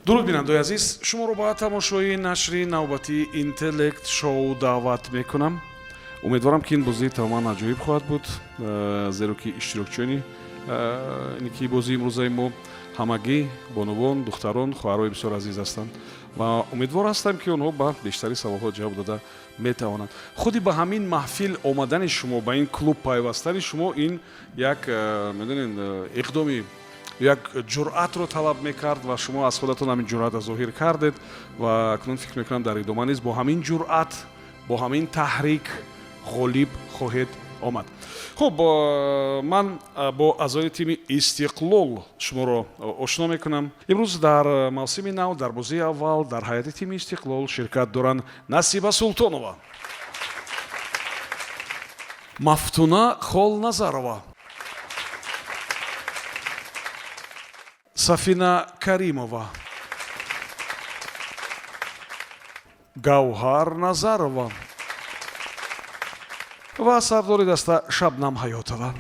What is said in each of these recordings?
дуруд бинандаи азиз, шуморо ба тамошои нашри навбатии интеллект шоу даъват мекунам. умедворам ки ин бозии тамоман аҷоиб хоҳад буд, зеро ки иштирокчиёни ки бозии имрӯзаи мо ҳамагӣ бонувон, духтарон, хоҳарои бисёр азиз ҳастанд ва умедвор ҳастам ки онҳо ба бештари саволҳо ҷавоб дода метавонанд. худи ба ҳамин маҳфил омадани шумо, ба ин клуб пайвастани шумо ин як медонед иқдоми як ҷуръатро талаб мекард ва шумо аз худатон ҳамин ҷуръатро зоҳир кардед ва акнун фикр мекунам дар идома низ бо ҳамин ҷуръат, бо ҳамин таҳрик ғолиб хоҳед омад. хуб, ман бо аъзои тими Истиқлол шуморо ошно мекунам. имрӯз дар мавсими нав, дар бозии аввал дар ҳайати тими Истиқлол ширкат доранд Насиба Султонова, Мафтуна Холназарова, Сафина Каримова, Гавҳар Назарова ва сардори даста Шабнам Ҳаётова.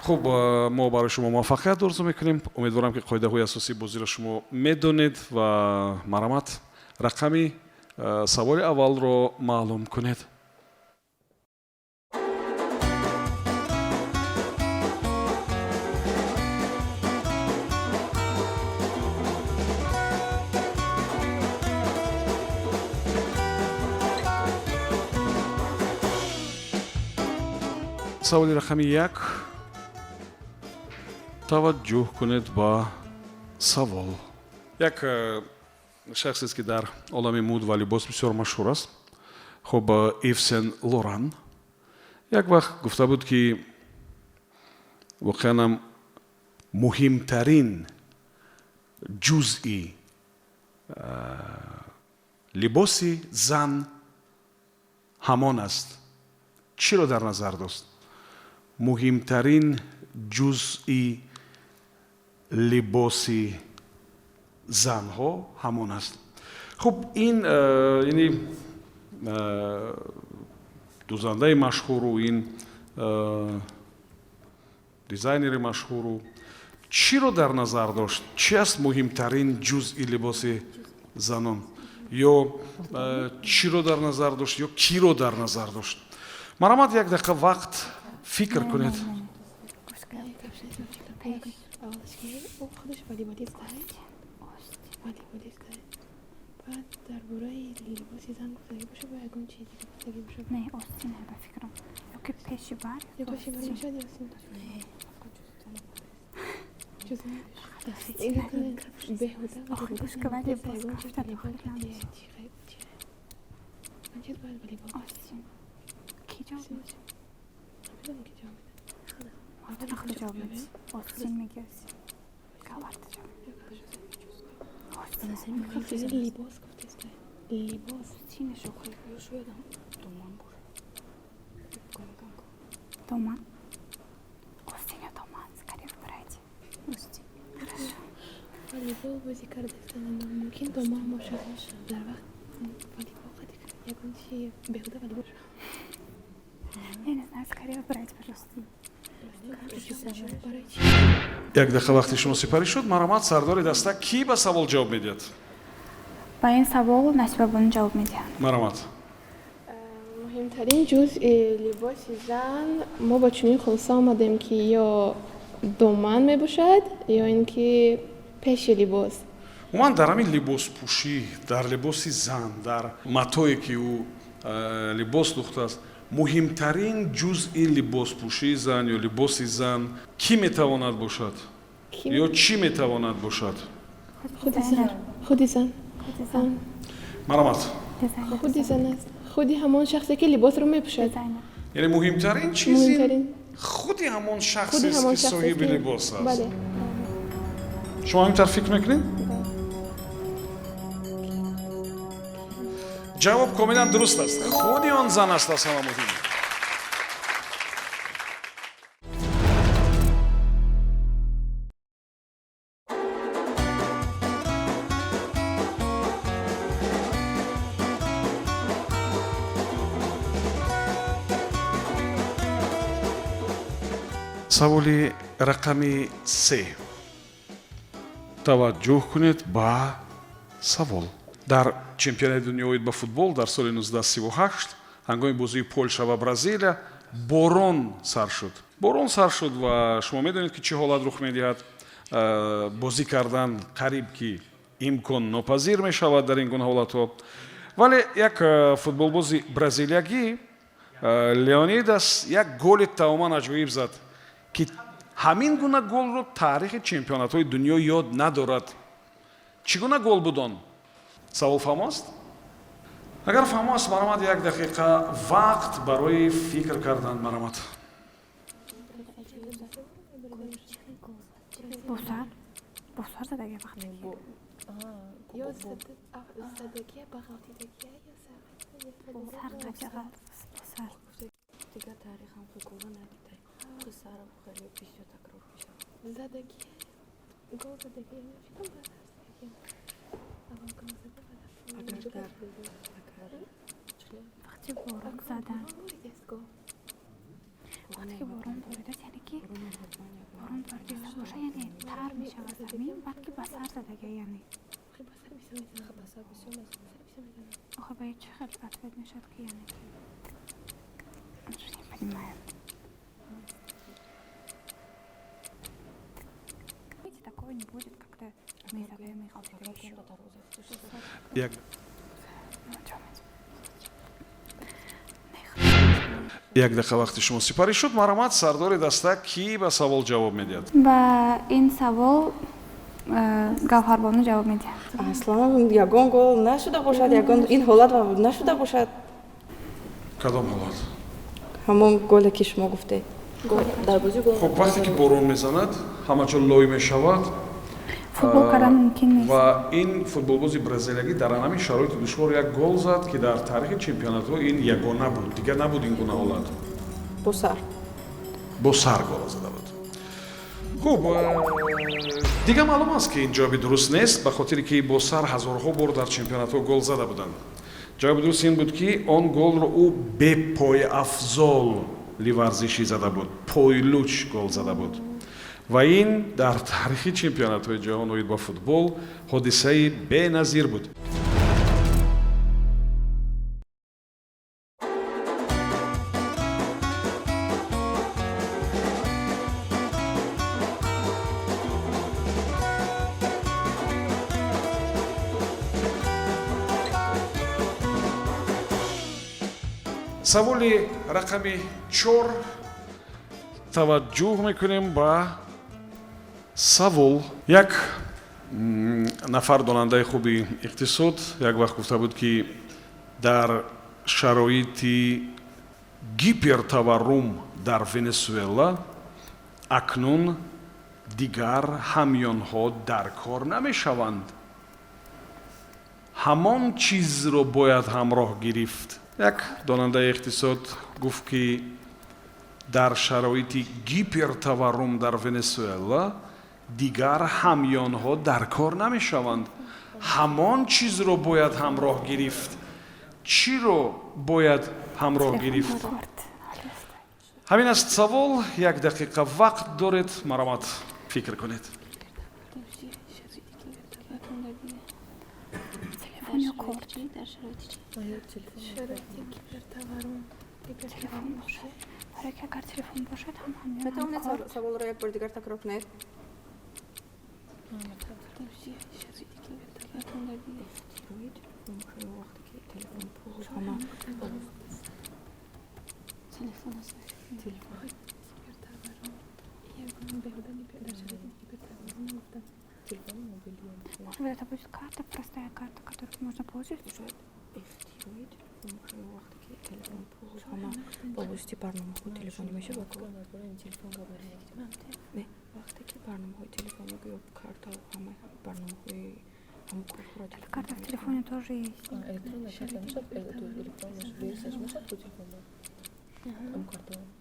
хуб, мо барои шумо муваффақият орзу мекунем. умедворам ки қоидаҳои асосии бозиро шумо медонед ва марҳамат рақами саволи аввалро маълум кунед. саволи рақами 1. таваҷҷӯҳ кунед ба савол. як шахсест ки дар олами муд ва либос бисёр машҳур аст. хуб, Ив Сен Лоран як вақт гуфта буд ки воқеан муҳимтарин ҷузъи либоси зан ҳамон аст. чиро дар назар дост? муҳимтарин ҷузъи либоси занҳо ҳамон аст. хуб, ин яъне дузандаи машҳуру ин дизайнери машҳуру чиро дар назар дошт? чи аст муҳимтарин ҷузъи либоси занон? ё чиро дар назар дошт, ё киро дар назар дошт? марҳамат, як дақиқа вақт фикр кунед. Туман. Осень, туман. Скорее выбирайте. Пусти. Хорошо. Волейбол возле Кардастана. Мумкин дома может. Дарвах. Волейбол ходить. Я кончи бегу волейбол. Я не знаю, скорее выбирайте, пожалуйста. як дақиқа вақти шумо сипарӣ шуд. марҳамат, сардори даста кӣ ба савол ҷавоб медиҳад? Ба ин савол Насиба бун ҷавоб медиҳад. марҳамат. муҳимтарин ҷузъи либоси зан мо ба чунин хулоса омадем ки ё доман мебошад ё ин ки пеши либос. умуман дар ҳамин либоспӯшӣ, дар либоси зан, дар матое ки ӯ либос духтааст, муҳимтарин ҷузъи либоспӯшии зан ё либоси зан кӣ метавонад бошад? ё чӣ метавонад бошад? худи зан. марҳамат. худи зан аст. худи ҳамон шахсе ки либосро мепӯшад. яъне муҳимтарин чизи худи ҳамон шахсест ки соҳиби либос аст. шумо ҳаминтар фикр мекунед? ҷавоб комилан дуруст аст. худи он зан аст аз ҳама муҳим. саволи рақами 3. таваҷҷӯҳ кунед ба савол. Дар чемпионати дунёи ба футбол дар соли 1938 ҳангоми бозии Полша ва Бразилия борон сар шуд. Борон сар шуд ва шумо медонед ки чӣ ҳолат рух медиҳад. Бозӣ кардан қариб ки имкон нопазир мешавад дар ин гуна ҳолатҳо. Вале як футболбози бразилиягӣ Леонидас як голи тамоман аҷоиб зад, ки ҳамин гуна голро таърихи чемпионатҳои дунё ёд надорад. Чӣ гуна гол буд он? Савол фаҳмост? Агар фаҳмост, маромад як дақиқа вақт барои фикр кардан. Маромад. Босар задagi vaqtdagi. Yo zadagi bag'altidagi yo Sarqacha bosar. دیگه تاریخ هم خوبه ندیده پسر خیلی پیش و تکرار میشه zadagi gol zadagi اگر در Vaqti borib zadan. Vaqti borom borida, ya'ni ki borom borida o'sha ya'ni tar mishava zamin, balki basar zadaga ya'ni. Ох, я чихал ответ на шатки я не понимаю. Видите, такого не будет, когда мы задаем их еще. Як дақиқа вақти шумо сипарӣ шуд. Маромад, сардори даста, ки ба савол ҷавоб медиҳад? Ба ин савол Гавҳарбону ҷавоб медиҳад. اصلا یگان گل نشده باشد یگان این حالت نشده باشد Кадом ҳолат? همون گلی که شما گفته در بازی گل خب вақте ки борон мезанад, ҳама ҷо лой мешавад Футбол кардан мумкин нест. ва ин футболбози бразилиягӣ дар ҳамин шароити душвор як гол зад, ки дар таърихи чемпионатҳо ин ягона буд. Дигар набуд ин гуна ҳолат. با سر Бо сар гол зада буд. Хуб, дигар маълум аст ки ин ҷавоби дуруст нест, ба хотире ки бо сар ҳазорҳо бор дар чемпионатҳо гол зада буданд. Ҷавоби дуруст ин буд ки он голро ӯ бе пойафзоли варзишӣ зада буд. Пойлуч гол зада буд. Ва ин дар таърихи чемпионатҳои ҷаҳон оид ба футбол ҳодисаи беназир буд. саволи рақами 4 таваҷҷӯҳ мекунем ба савол. Як нафар донандаи хуби иқтисод як вақт гуфта буд ки дар шароити гипертаваррум дар Венесуэла акнун дигар ҳамёнҳо дар кор намешаванд. ҳамон чизро бояд ҳамроҳ гирифт. Як донандаи иқтисод гуфт ки дар шароити гипертаваррум дар Венесуэла дигар ҳамёнҳо дар кор намешаванд. ҳамон чизро бояд ҳамроҳ гирифт. чиро бояд ҳамроҳ гирифт? ҳамин аст савол. Як дақиқа вақт доред. маромад, фикр кунед. Telefon yok orada. Telefon boşa. Hareket agar telefon boşa tamam. بتوانید سوال را یک بار دیگر تکرار کنید Может быть, это будет карта, простая карта, которую можно пользоваться? بابوستی برنامه‌های تلفنی میشه با نه وقتی که برنامه‌های تلفنی یا کارت و همه برنامه‌های هم کارت Карта в телефоне тоже есть.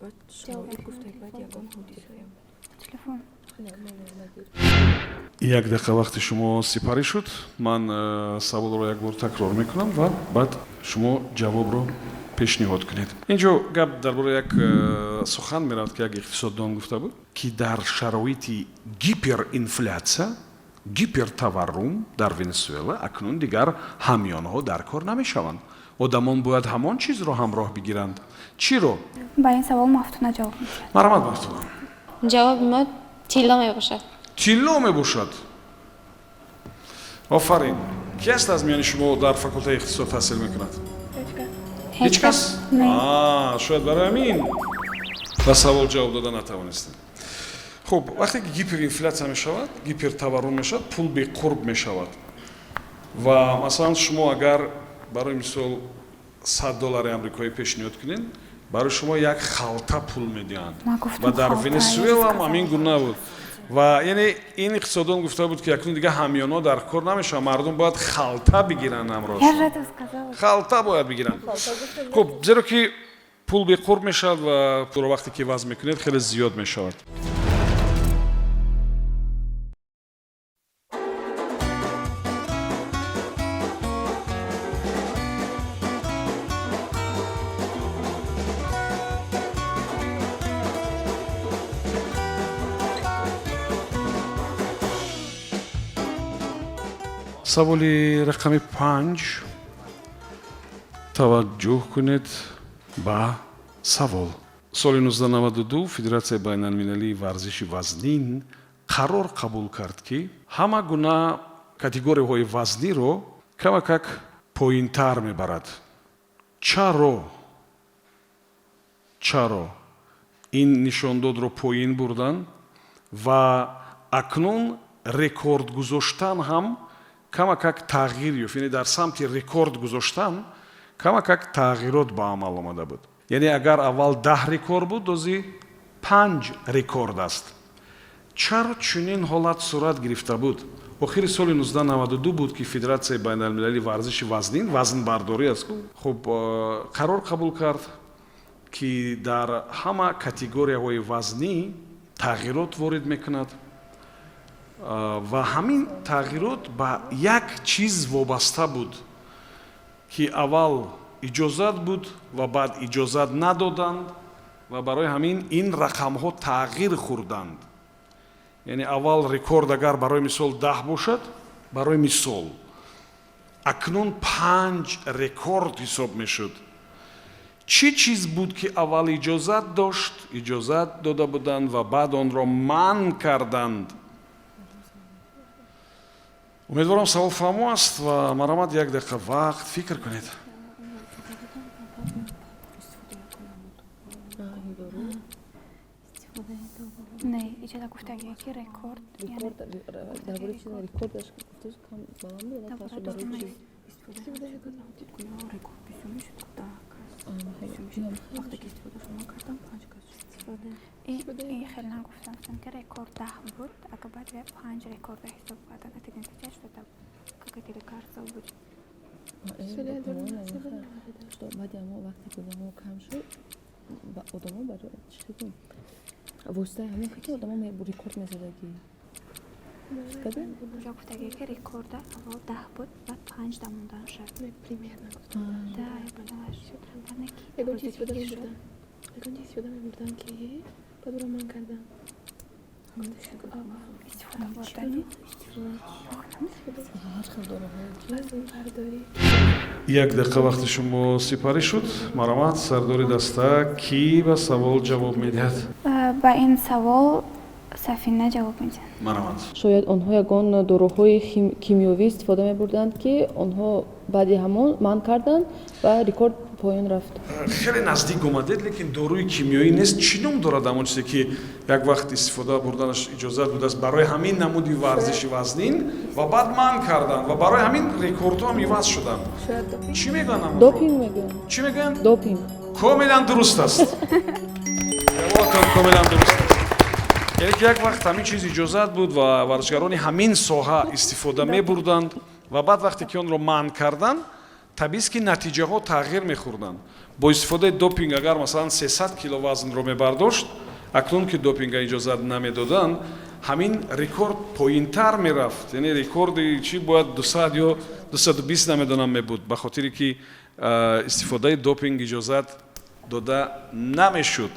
بعد شما گفته بعد یگان حدیث Телефон. як дақиқа вақти шумо сипарӣ шуд. Ман саволро як бор такрор мекунам ва баъд шумо ҷавобро пешниҳод кунед. инҷо гап дар бораи як сухан меравад ки як иқтисоддон гуфта буд ки дар шароити гиперинфлятсия гипертаваррум дар Венесуэла акнун дигар ҳамёнҳо дар кор намешаванд. Одамон бояд ҳамон чизро ҳамроҳ бигиранд. Чиро? ба ин савол Мафтуна ҷавоб медиҳад. Марҳамат Мафтуна. ҷавоби мо тилло мебошад. Тилло мебошад. офарин. ки аст аз миёни шумо дар факултаи иқтисод таҳсил мекунад? ҳеҷ кас? шояд барои ҳамин ба савол ҷавоб дода натавонистем. хуб, вақте ки гиперинфляция мешавад, гипертаваррум мешавад, пул беқурб мешавад. ва масалан шумо агар барои мисол $100 амрикоӣ пешниҳод кунед, барои шумо як халта пул медиҳанд. ва дар Венесуэла ҳам ҳамин гуна буд. ва яъне ин иқтисоддон гуфта буд ки акнун дигар ҳамёнҳо дар кор намешаванд, мардум бояд халта бигиранд ҳамроҳ. халта бояд бигиранд. хуб, зеро ки пул беқурб мешавад ва пулро вақте ки вазн мекунед хеле зиёд мешавад. саволи рақами 5 таваҷҷӯҳ кунед ба савол. соли 1992 федератсияи байналмилалии варзиши вазнин қарор қабул кард ки ҳама гуна категорияҳои вазниро камакак поинтар мебарад. чаро ин нишондодро поин бурдан ва акнун рекорд гузоштан ҳам камакак тағйир ёфт, яъне дар самти рекорд гузоштан камакак тағйирот ба амал омада буд. яъне агар аввал 10 рекорд буд, дози 5 рекорд аст. чаро чунин ҳолат сурат гирифта буд? охири соли 1992 буд ки федератсияи байналмилалии варзиши вазнин, вазнбардорӣ аст, хуб қарор қабул кард ки дар ҳама категорияҳои вазнӣ тағйирот ворид мекунад ва ҳамин тағйирот ба як чиз вобаста буд ки аввал иҷозат буд ва баъд иҷозат надоданд ва барои ҳамин ин рақамҳо тағйир хӯрданд. яъне аввал рекорд агар барои мисол 10 бошад, барои мисол акнун 5 рекорд ҳисоб мешуд. чӣ чиз буд ки аввал иҷозат дошт, иҷозат дода буданд ва баъд онро манъ карданд? умедворам савол фаҳмо аст ва марҳамат як дақиқа вақт фикр кунед. не иҷода гуфтагие ки рекорд ин хеле нагуфтам ки рекорд 10 буд, агар баъд 5 рекорда ҳисоб кардан, это натиҷа что там какая-то лекарство будет. что баъди ҳамон вақте ки одамҳо кам шуд, одамҳо барои чӣ шудем? воситаи ҳамон ки одамҳо рекорд мезадаги. Ҷо гуфтагие ки рекорда аввал 10 буд, баъд 5 дамондан шуд. примерно. Да, я поняла. ягон чиз будам мебурдам ки бадуро ман кардам. истифода бурдани вазнбардорӣ. як дақиқа вақти шумо сипарӣ шуд. марҳамат, сардори даста кӣ ба савол ҷавоб медиҳад? ба ин савол Сафина ҷавоб медиҳад. марҳамат. шояд онҳо ягон дороҳои кимиёвӣ истифода мебурданд ки онҳо баъди ҳамон манъ карданд ва рекорд поён рафт. хеле наздик омадед, лекин доруи кимиёӣ нест. чӣ ном дорад ҳамон чизе ки як вақт истифода бурданаш иҷозат будааст барои ҳамин намуди варзиши вазнин ва баъд манъ карданд ва барои ҳамин рекордҳо ҳам иваз шуданд? чӣ мегӯянд ҳамон? допинг мегӯянд. чӣ мегӯянд? допинг. комилан дуруст аст. ҷавобатон комилан дуруст аст. яъне ки як вақт ҳамин чиз иҷозат буд ва варзишгарони ҳамин соҳа истифода мебурданд ва баъд вақте ки онро манъ карданд, табист ки натиҷаҳо тағйир мехӯрданд. бо истифодаи допинг агар масалан 300 кило вазнро мебардошт, акнун ки допинга иҷозат намедоданд, ҳамин рекорд поинтар мерафт. яъне рекорди чӣ бояд 200 ё 220 намедонам мебуд, ба хотире ки истифодаи допинг иҷозат дода намешуд.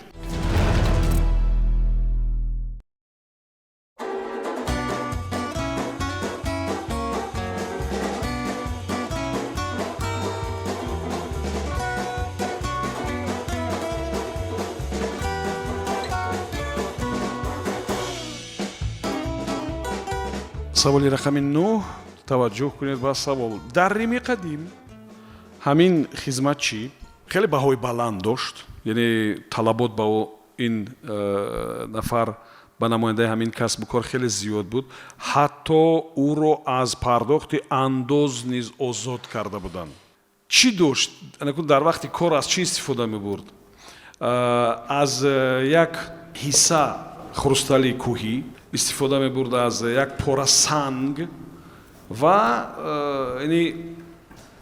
саволи рақами 9 таваҷҷӯҳ кунед ба савол. Дар Рими қадим ҳамин хизматчӣ хеле баҳои баланд дошт, яъне талабот ба ин нафар ба намояндаи ҳамин касбу кор хеле зиёд буд. ҳатто ӯро аз пардохти андоз низ озод карда буданд. чӣ дошт? Дар вақти кор аз чӣ истифода мебурд? аз як ҳисса хрустали кӯҳӣ истифода мебурд, аз як пора санг ва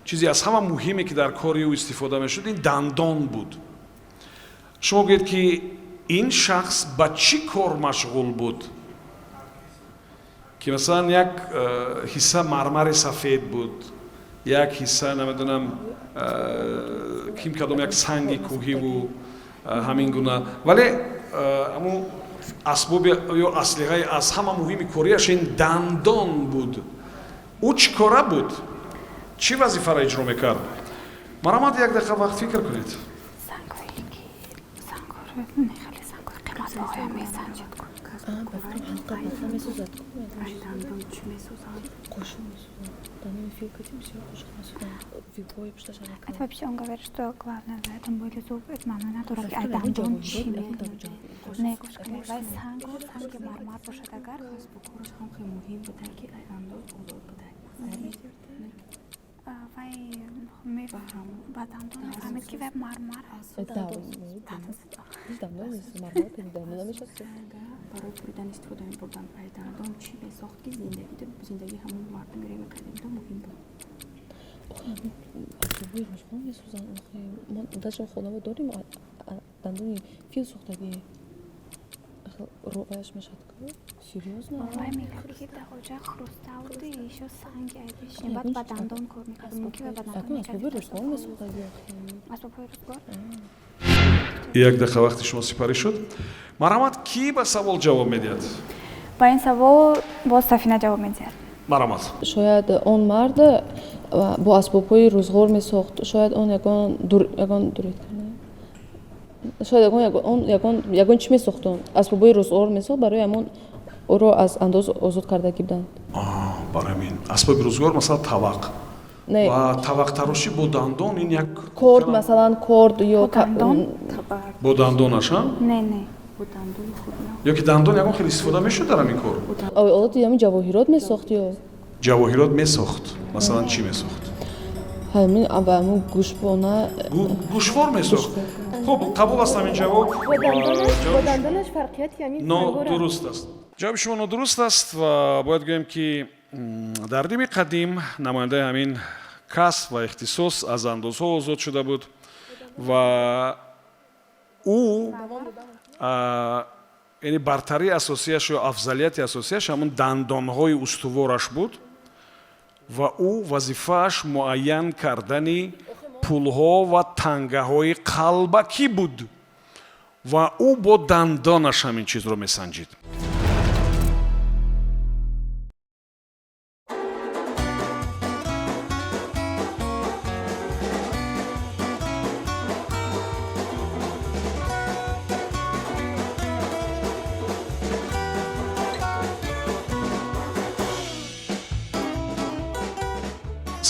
чизе аз ҳама муҳиме ки дар кори ӯ истифода мешуд ин дандон буд. шумо гӯед ки ин шахс ба чӣ кор машғул буд? Ки масалан як ҳисса мармари сафед буд, як ҳисса намедонам ким кадом як санги кӯҳиву ҳамин гуна, вале аму асбоби ё аслиҳаи аз ҳама муҳими корияш ин дандон буд. ӯ чӣ кора буд? чӣ вазифаро иҷро мекард? маромад як дақиқа вақт фикр кунед. سنگایی که سنگار خیلی سنگار قیمت های میسنجد کن دندان چی میسوزن Это вообще он говорит, что главное в этом были зубы. Это мама на дураке. А дандон чи не кушкали. Вай санги мармар бошадагар. букураш ҳам хеле муҳим буда ки андоз озод буда. Вай мефаҳам ба дандон мефаҳмед ки вай мармар аст. барои буридани истифода мебурдан. Ай дандон чӣ месохт ки зиндаги ҳамон мардуми Рими қадимида муҳим буд. асбоби рӯзгор месозан. мо даже хонава дорим дандони фил сохтагӣ рояш мешавад. серьёзно? Вай мегӯяд ки дар оҷа хрусталди ишо санги айдишни баъд ба дандон кор мекардем ки ба дандон асбоби рӯзгор месохтагӣ асбоби рӯзгор як дақиқа вақти шумо сипарӣ шуд. Марҳамат, ки ба савол ҷавоб медиҳад? ба ин савол боз Сафина ҷавоб медиҳад. Марҳамат. шояд он мард бо асбобҳои рӯзгор месохт. шояд он ягон дуред шояд ягон чӣ месохт? Он асбобҳои рӯзгор месохт, барои ҳамон ӯро аз андоз озод кардагӣ буданд. Барои ҳамин асбоби рӯзгор масалан тавақ ва тавақтарошӣ бо дандон ин як корд, масалан корд ё бо дандонаш не ё ки дандон ягон хеле истифода мешуд дар ҳамин кор. одати ҳамин ҷавоҳирот месохт ё ҷавоҳирот месохт. Масалан чӣ месохт? ҳамин гӯшвона гӯшвор месохт. хуб, қабул аст ҳамин ҷавоб. бо дандонаш фарқияти ҳамин нодуруст аст. ҷавоби шумо нодуруст аст ва бояд гӯем ки дар Рими қадим намояндаи ҳамин касб ва ихтисос аз андозҳо озод шуда буд ва ӯ яъне бартарии асосияш ё афзалияти асосияш ҳамон дандонҳои устувораш буд ва ӯ вазифааш муайян кардани пулҳо ва тангаҳои қалбакӣ буд ва ӯ бо дандонаш ҳамин чизро месанҷид.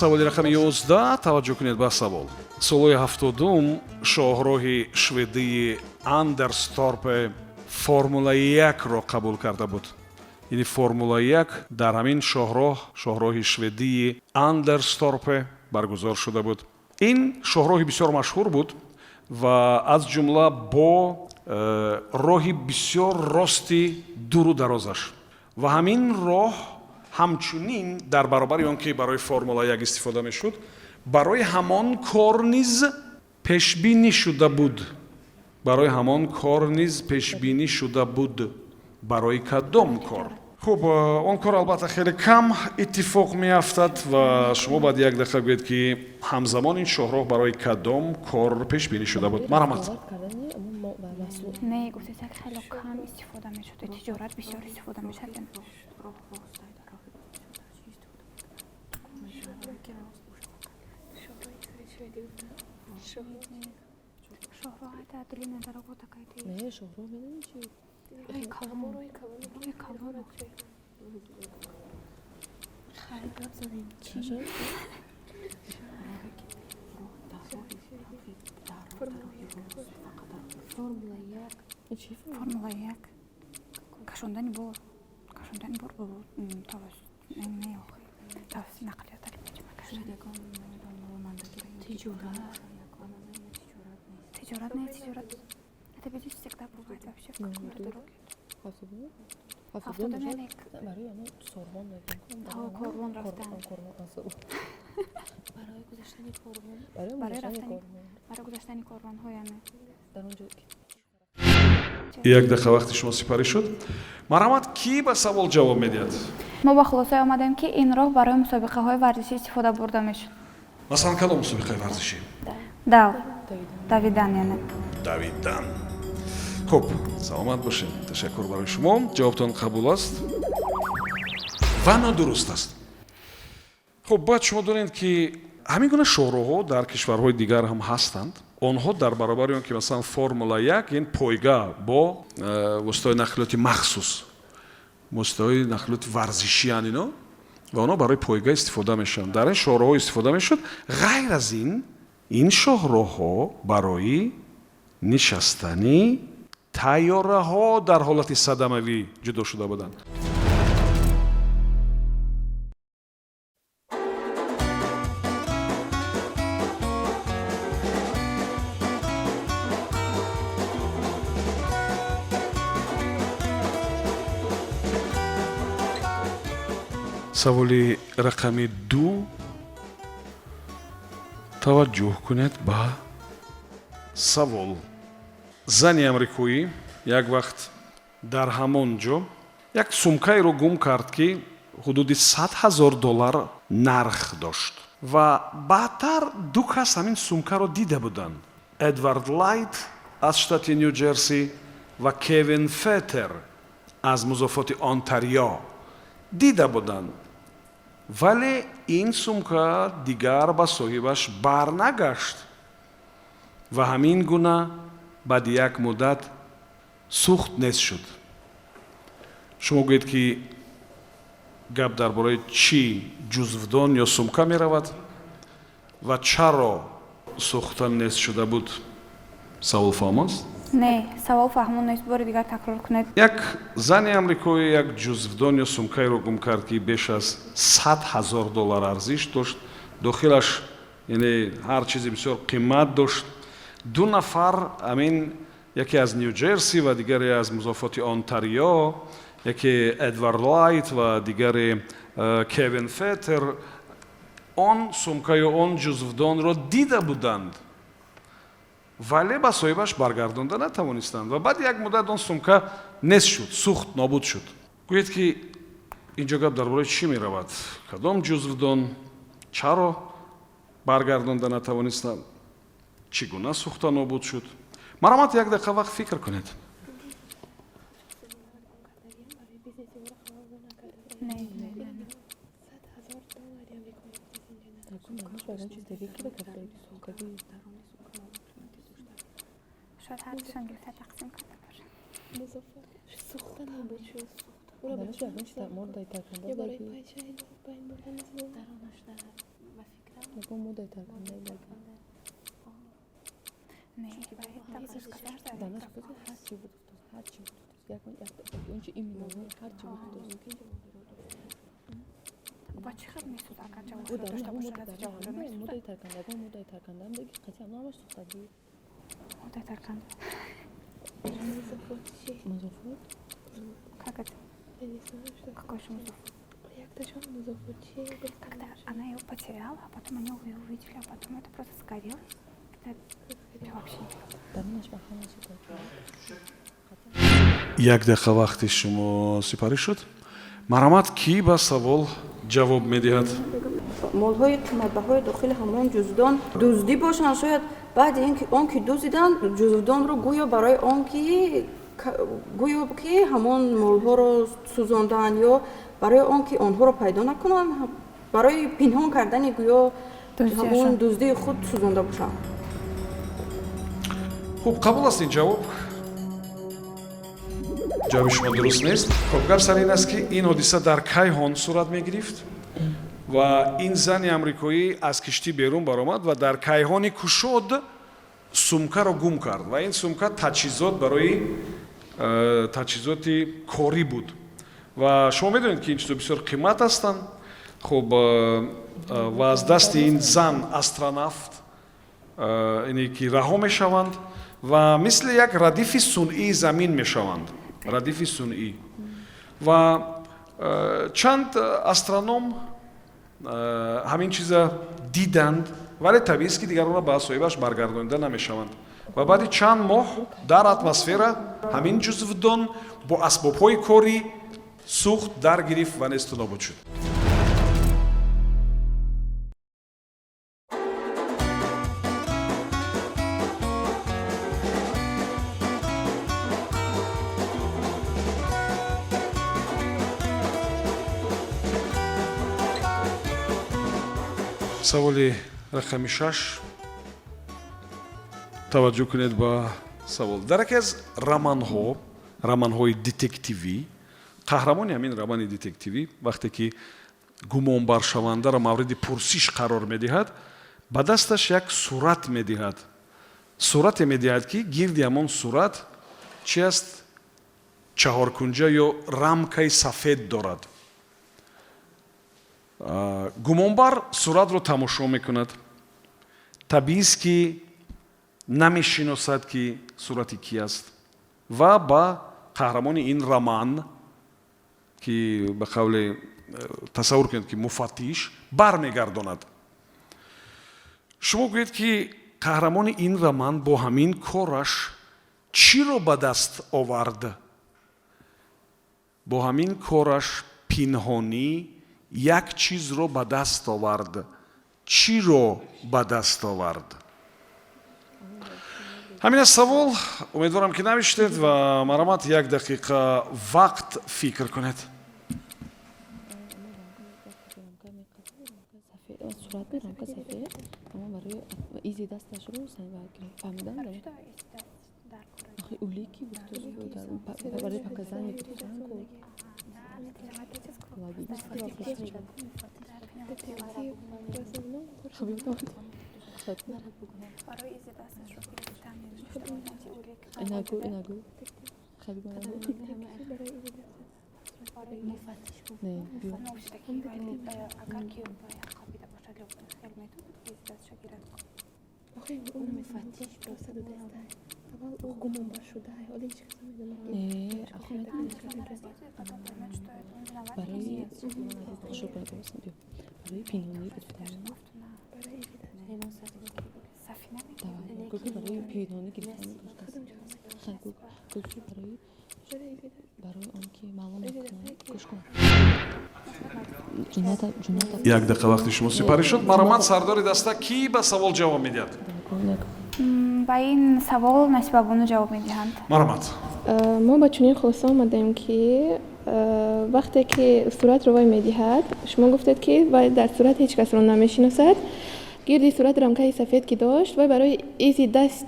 саволи рақами 11 таваҷҷӯҳ кунед ба савол. солҳои 70-ум шоҳроҳи шведии Андерсторпе Формула 1-ро қабул карда буд. яъне Формула 1 дар ҳамин шоҳроҳи шведии Андерсторпе баргузор шуда буд. ин шоҳроҳи бисёр машҳур буд ва аз ҷумла бо роҳи бисёр рости дуру дарозаш ва ҳамин роҳ ҳамчунин дар баробари он ки барои Формула 1 истифода мешуд, барои ҳамон кор низ пешбинӣ шуда буд. барои ҳамон кор низ пешбинӣ шуда буд. барои кадом кор? хуб, он кор албатта хеле кам иттифоқ меафтад ва шумо баъд як дақиқа гӯед ки ҳамзамон ин шоҳроҳ барои кадом кор пешбинӣ шуда буд. марҳамат. не гуфтед як хеле кам истифода мешуд. тиҷорат бисёр истифода мешад. шоҳроҳ айта длинная дорога такая. не шоҳроҳ медонӣ чӣ? Ой, калон. формула 1 кашондани бор тавос нақлиётали тиҷорат не тиҷорат это видишь всегда бывает вообще в какой дороге автодомелек корвон рафтан барои гузаштани корвонҳо яъне як даха вақти шумо сипарӣ шуд. Марҳамат, кӣ ба савол ҷавоб медиҳад? мо ба хулосае омадем ки ин роҳ барои мусобиқаҳои варзишӣ истифода бурда мешуд. Масалан, кадом мусобиқаи варзишӣ? Давидан яъне давидан. Хуб, саломат бошед. Ташаккур барои шумо. Ҷавобтон қабул аст ва нодуруст аст. хуб, бояд шумо донед ки ҳамин гуна шоҳроҳҳо дар кишварҳои дигар ҳам ҳастанд. онҳо дар баробари он ки масалан формула 1 ин пойга бо воситаҳои нақлиёти махсус, воситаҳои нақлиёти варзишиян ино ва онҳо барои пойга истифода мешаванд. дар ин шоҳроҳҳо истифода мешуд. ғайр аз ин шоҳроҳҳо барои нишастани тайёраҳо дар ҳолати садамавӣ ҷудо шуда буданд. саволи рақами 2 таваҷҷӯҳ кунед ба савол. зани амрикоӣ як вақт дар ҳамон ҷо як сумкаеро гум кард ки ҳудуди $100,000 нарх дошт ва баъдтар ду кас ҳамин сумкаро дида буданд. эдвард лайт аз штати ню ҷерси ва кевин фетер аз музофоти онтарио дида буданд. вале ин сумка дигар ба соҳибаш барнагашт ва ҳамин гуна баъди як муддат сӯхт нест шуд. шумо гӯед ки гап дар бораи чӣ ҷузвдон ё сумка меравад ва чаро сӯхтан нест шуда буд? савол фаҳм аст? не савол фаҳмон нест. бори дигар такрор кунед. як зани амрикоӣ як ҷузвдон ё сумкаеро гум кард ки беш аз $100,000 арзиш дошт. дохилаш яъне ҳар чизи бисёр қимат дошт. ду нафар амин яке аз ню ҷерси ва дигаре аз музофоти онтарио, яке эдвард лайт ва дигаре кевин фетер он сумка ё он ҷузвдонро дида буданд, вале ба соҳибаш баргардонда натавонистанд ва баъди як муддат он сумка нест шуд, сӯхт, нобуд шуд. гӯед ки инҷо гап дар бораи чӣ меравад? кадом ҷузвдон чаро баргардонда натавонистанд? чӣ гуна сӯхта нобуд шуд? марҳамат, як дақиқа вақт фикр кунед. شاید حدشان گرفته تقسیم کرده باشه. سوخته نبود شد. یا برای پایچه این باین بودن مثلا درانش در و نه برای تقسیم با چی خب میسود اگر جواب داشته باشه از جواب میسود مدای ترکند как это? Я не знаю, что. Какой же музык? Як-то же музык. Когда она ее потеряла, а потом они ее увидели, а потом это просто сгорело. Это вообще як дақиқа вақти шумо сипарӣ шуд. марҳамат, кӣ ба савол ҷавоб медиҳад? молҳои қиматбаҳои дохили ҳамон ҷузвдон дуздӣ бошанд. шояд баъди он ки дуздиданд ҷузвдонро гӯё барои он ки гӯё ки ҳамон молҳоро сӯзонданд ё барои он ки онҳоро пайдо накунанд, барои пинҳон кардани гӯё ҳамон дуздии худ сӯзонда бошанд. хуб, қабул аст ин ҷавоб? ҷавоби шумо дуруст нест. хуб, гап сар ин аст ки ин ҳодиса дар кай ҳон сурат мегирифт? ва ин зани амрикоӣ аз киштӣ берун баромад ва дар кайҳони кушод сумкаро гум кард ва ин сумка таҷҳизот барои таҷҳизоти корӣ буд ва шумо медонед ки ин чизо бисёр қимат ҳастанд. хуб ва аз дасти ин зан астронавт ине ки раҳо мешаванд ва мисли як радифи сунъии замин мешаванд, радифи сунъӣ. ва чанд астроном ҳамин чиза диданд, вале табиист ки дигар онро ба асоибаш баргардонида намешаванд. ва баъди чанд моҳ дар атмосфера ҳамин ҷузвдон бо асбобҳои корӣ сӯхт даргирифт ва несту нобуд шуд. саволи рақами 6. таваҷҷӯҳ кунед ба савол. дар яке аз романҳои детективӣ, қаҳрамони ҳамин романи детективӣ вақте ки гумонбаршавандаро мавриди пурсиш қарор медиҳад, ба дасташ як сурат медиҳад. сурате медиҳад ки гирди ҳамон сурат чи аст? чаҳоркунҷа ё рамкаи сафед дорад. гумонбар суратро тамошо мекунад. табиист ки намешиносад ки сурати кӣ аст ва ба қаҳрамони ин роман ки ба қавле тасаввур кунед ки муфаттиш бармегардонад. шумо гӯед ки қаҳрамони ин роман бо ҳамин кораш чиро ба даст овард? бо ҳамин кораш пинҳонӣ як чизро ба даст овард. чиро ба даст овард? ҳамин аст савол. умедворам ки навиштед ва маромад 1 дақиқа вақт фикр кунед. сурат рамка сафед ама барои изи дасташро фаҳмидан улики барои показания як дақиқа вақти шумо сипарӣ шуд. маромад сардори даста кӣ ба савол ҷавоб медиҳад? ба ин савол насибабону ҷавоб медиҳанд. маромад. мо ба чунин хулоса омадем ки вақте ки суратро вай медиҳад, шумо гуфтед ки вай дар сурат ҳеҷ касро намешиносад. гирди сурат рамкаи сафед ки дошт, вай барои изи даст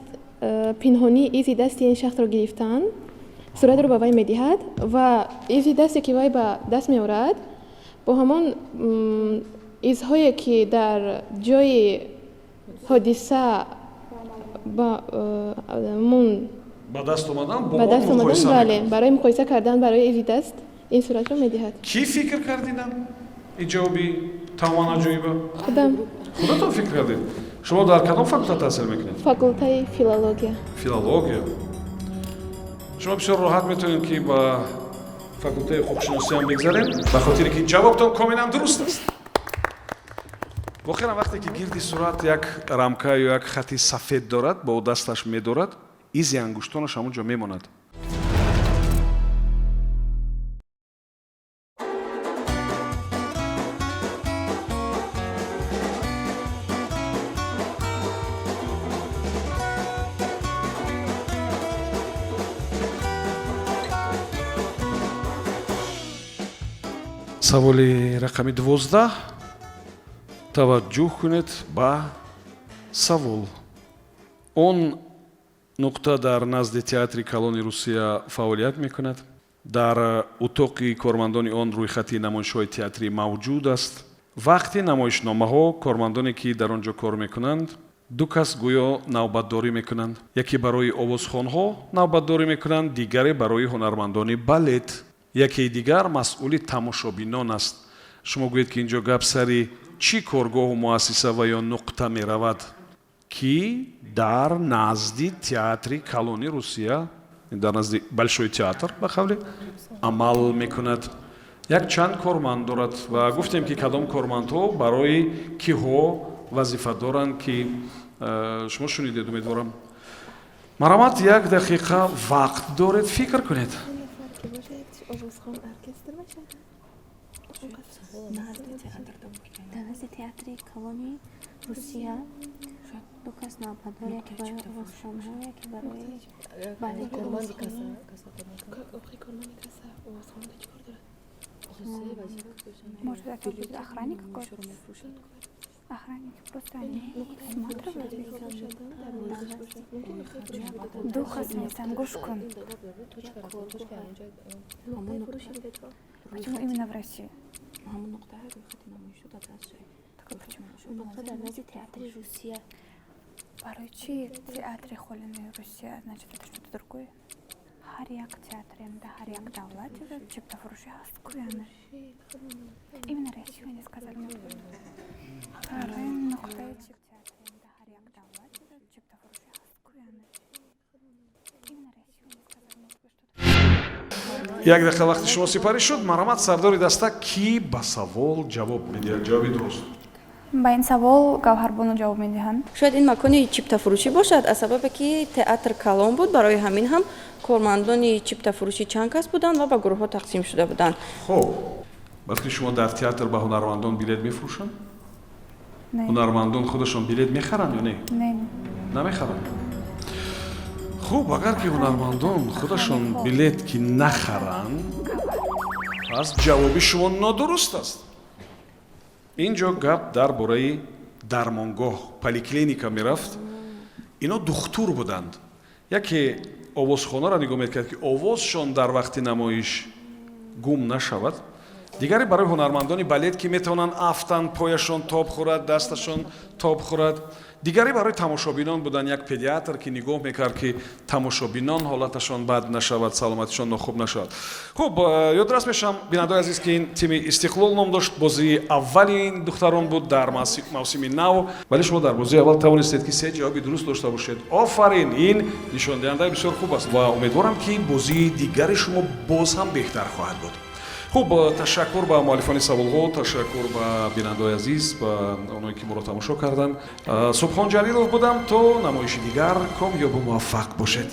пинҳонӣ изи дасти ин шахсро гирифтан суратро ба вай медиҳад ва изи дасте ки вай ба даст меорад бо ҳамон изҳое ки дар ҷои ҳодиса ба даст омадан, бале, барои муқоиса кардан барои изи даст ин суратро медиҳад. Ки фикр кардинам? ин ҷавоби тамоман аҷоиба. Худам. Худатон фикр кардед? шумо дар кадом факулта таҳсил мекунед? Факултаи филология. Филология. шумо бисёр роҳат метавонед ки ба факултаи ҳуқуқшиносӣ ҳам бигзаред, ба хотире ки ҷавобтон комилан дуруст аст. вохиран вақте ки гирди сурат як рамка ё як хати сафед дорад, бо дасташ медорад, изи ангуштонаш ҳамонҷо мемонад. саволи рақами 12. таваҷҷӯҳ кунед ба савол. он нуқта дар назди театри калони Русия фаъолият мекунад. дар утоқи кормандони он рӯйхати намоишҳои театрӣ мавҷуд аст. вақти намоишномаҳо кормандоне ки дар он ҷо кор мекунанд ду кас гӯё навбатдорӣ мекунанд. Яке барои овозхонҳо навбатдорӣ мекунанд, дигаре барои ҳунармандони балет. Яке дигар масъули тамошобинон аст. шумо гӯед ки ин ҷо гап сари чӣ коргоҳу муассиса ва ё нуқта меравад ки дар назди театри калони Русия, дар назди Большой театр ба қавли амал мекунад. як чанд корманд дорад ва гуфтем ки кадом кормандҳо барои киҳо вазифа доранд ки шумо шунидед умедворам. Марамат, як дақиқа вақт доред, фикр кунед. در نزد تئاتر کلانی روسیه دو کس نوبتدار یکی برای اوازخوان‌ها یکی برای بالت может это будет охранник какой-то охранник просто они смотрят духа снесен гушкун почему именно в России نقطه در نزد театр Россия. Короче, театр холиный Россия, значит, это что-то другое. Харьяк театрында, харьяк давлат, это чипта фуруши аскуяны. Именно Россию они сказали. Харин нукта чип театрында, харьяк давлат, это чипта фуруши аскуяны. Именно Россию они сказали. як дақиқа вақти шумо сипарӣ шуд. Марамат, сардори даста, ки ба савол ҷавоб медиҳад? ҷавоби дуруст. ба ин савол Гавҳарбону ҷавоб медиҳанд. шояд ин макони чиптафурӯшӣ бошад, аз сабабе ки театр калон буд. Барои ҳамин ҳам кормандони чиптафурӯшӣ чанд кас буданд ва ба гурӯҳҳо тақсим шуда буданд. хоб, балки шумо дар театр ба ҳунармандон билет мефурӯшанд? Не. ҳунармандон худашон билет мехаранд ё не? Не. намехаранд. хуб, агар ки ҳунармандон худашон билет ки нахаранд, пас ҷавоби шумо нодуруст аст. ин ҷо гап дар бораи дармонгоҳ, поликлиника мерафт. ино духтур буданд. яке овозхонаро нигоҳ мекард ки овозшон дар вақти намоиш гум нашавад. дигаре барои ҳунармандони балет ки метавонанд афтан, пояшон тоб хӯрад, дасташон тоб хӯрад. дигаре барои тамошобинон буданд. як педиатр ки нигоҳ мекард ки тамошобинон ҳолаташон бад нашавад, саломатишон нохуб нашавад. хуб, ёдрас мешавам бинандои азиз ки ин тими Истиқлол ном дошт. бозии аввали ин духтарон буд дар мавсими нав, вале шумо дар бозии аввал тавонистед ки се ҷавоби дуруст дошта бошед. офарин, ин нишондиҳандаи бисёр хуб аст ва умедворам ки бозии дигари шумо боз ҳам беҳтар хоҳад буд. хуб, ташаккур ба муаллифони саволҳо, ташаккур ба бинандаои азиз, ба онҳое ки моро тамошо карданд. Субҳон Ҷалилов будам. то намоиши дигар, комёбу муваффақ бошед.